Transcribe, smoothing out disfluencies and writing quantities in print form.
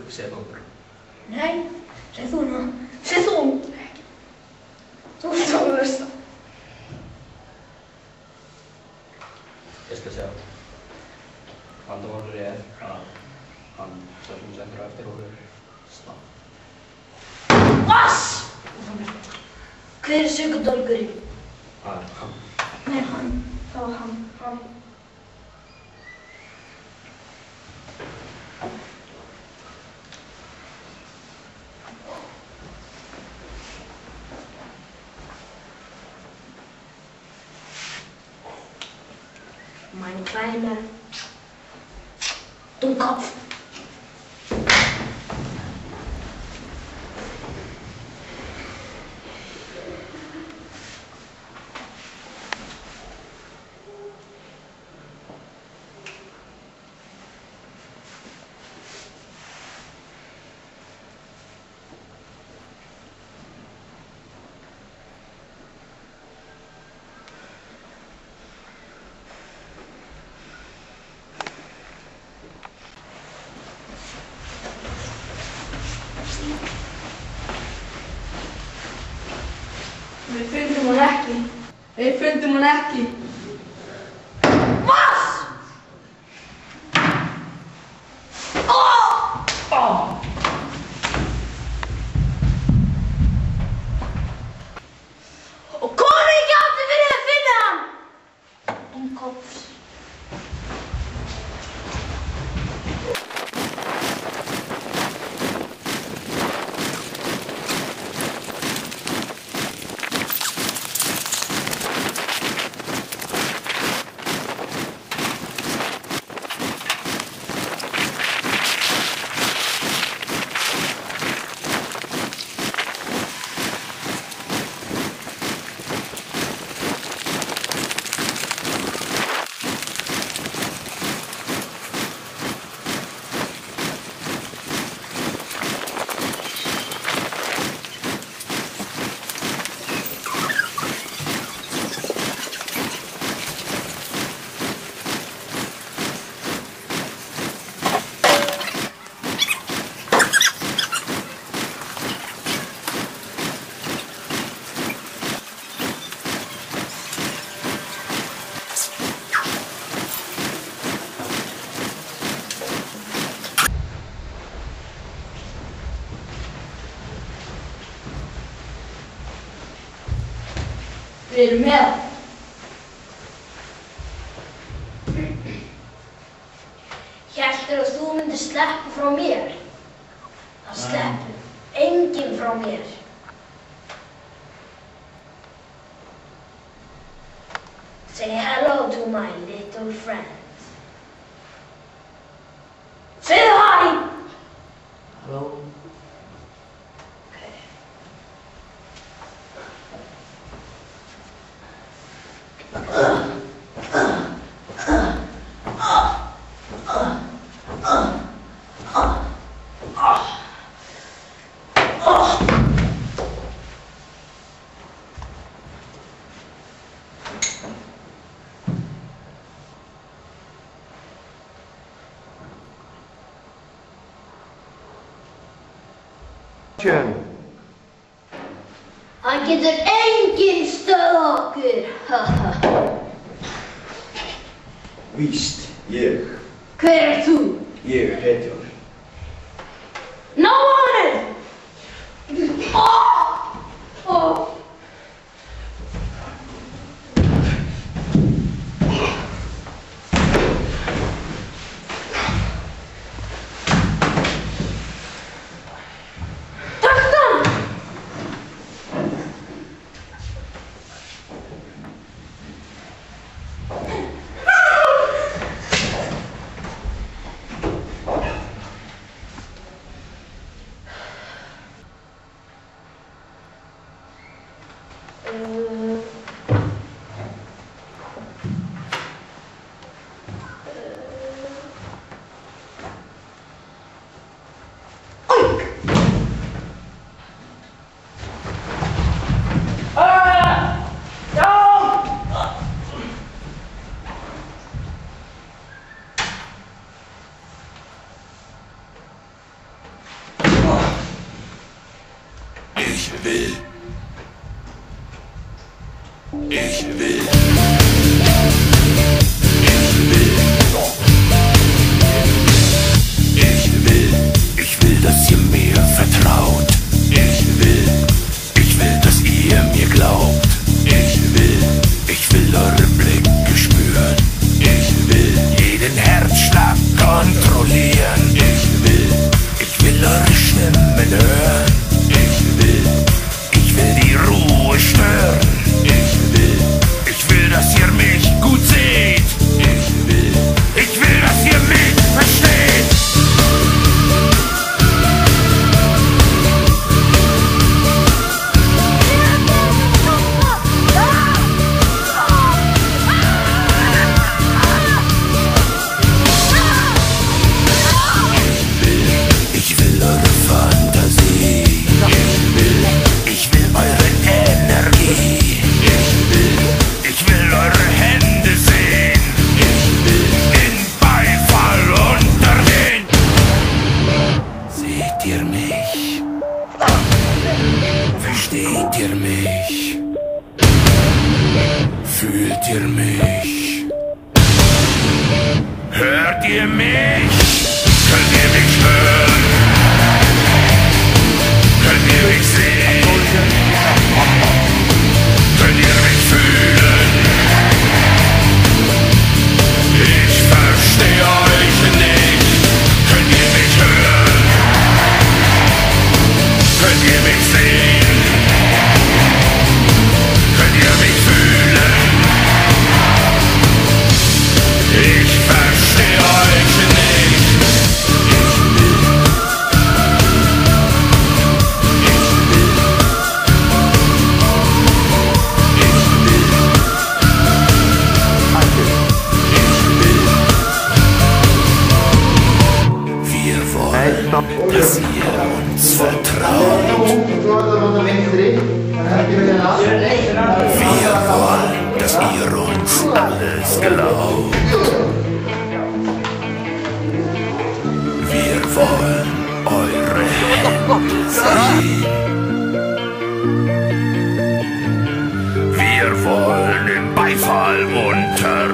Yksi etumperi. Näin. Se tuntuu. Se tuntuu. Tuntuu vasta. Jag ska säga. Han tar det. Han tar som sen drar efter ordet. Snabbt. Vas! Hver er sökudólgurinn? Han. Nei, hann. Það var hann. Mein kleiner Dummkopf. Við fundum hann ekki. Við fundum hann ekki. Vas! Og kom ekki aftur fyrir að finna hann! Dummkopf. Við erum með hann. Héltur að þú myndir sleppa frá mér. Það sleppur enginn frá mér. Say hello to my little friend. Say hi! Hallå? Hann getur enginn stöð okkur. Víst, ég. Hver þú? Ég hetjur. Ná honum! Ich will. Ich will. Ich will, dass ihr mir vertraut. Ich will, dass ihr mir glaubt. Ich will eure Blicke spüren. Jeden Herzschlag kontrollieren. Ich will eure Stimmen hören. Ich will die Ruhe stören. Ich will, dass ihr mich gut seht. Ich will, dass ihr mich versteht. Ich will eure Fantasie. Ich will eure Energie. Ich will eure Hände sehen. In Beifall untergehen. Seht ihr mich? Versteht ihr mich? Fühlt ihr mich? Hört ihr mich? Könnt ihr mich hören? Könnt ihr mich sehen? Könnt ihr mich fühlen? Ich verstehe euch nicht. Könnt ihr mich hören? Könnt ihr mich sehen? Könnt ihr mich fühlen? Ich verstehe euch nicht. Wir wollen, dass ihr uns vertraut. Wir wollen, dass ihr uns alles glaubt. Wir wollen eure Hände sehen. Wir wollen den Beifall unter